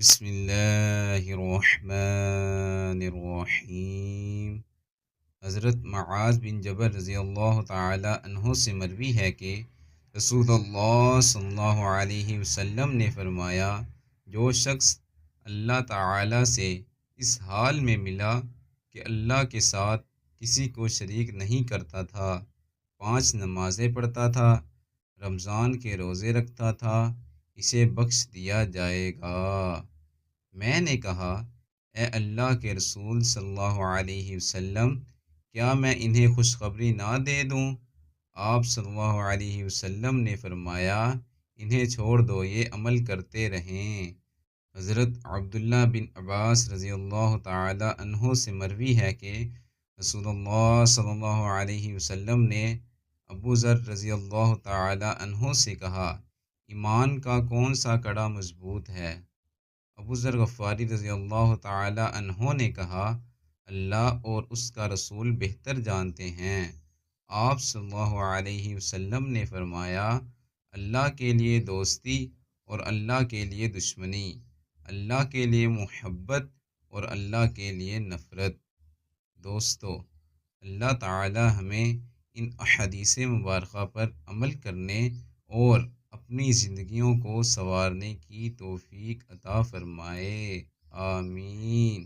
بسم اللہ الرحمن الرحیم۔ حضرت معاذ بن جبل رضی اللہ تعالی عنہ سے مروی ہے کہ رسول اللہ صلی اللہ علیہ وسلم نے فرمایا، جو شخص اللہ تعالی سے اس حال میں ملا کہ اللہ کے ساتھ کسی کو شریک نہیں کرتا تھا، 5 نمازیں پڑھتا تھا، رمضان کے روزے رکھتا تھا، اسے بخش دیا جائے گا۔ میں نے کہا، اے اللہ کے رسول صلی اللہ علیہ وسلم، کیا میں انہیں خوشخبری نہ دے دوں؟ آپ صلی اللہ علیہ وسلم نے فرمایا، انہیں چھوڑ دو، یہ عمل کرتے رہیں۔ حضرت عبداللہ بن عباس رضی اللہ تعالی عنہ سے مروی ہے کہ رسول اللہ صلی اللہ علیہ وسلم نے ابو ذر رضی اللہ تعالی عنہ سے کہا، ایمان کا کون سا کڑا مضبوط ہے؟ ابو ذر غفاری رضی اللہ تعالی عنہ نے کہا، اللہ اور اس کا رسول بہتر جانتے ہیں۔ آپ صلی اللہ علیہ وسلم نے فرمایا، اللہ کے لیے دوستی اور اللہ کے لیے دشمنی، اللہ کے لیے محبت اور اللہ کے لیے نفرت۔ دوستو، اللہ تعالی ہمیں ان احادیث مبارکہ پر عمل کرنے اور اپنی زندگیوں کو سنوارنے کی توفیق عطا فرمائے، آمین۔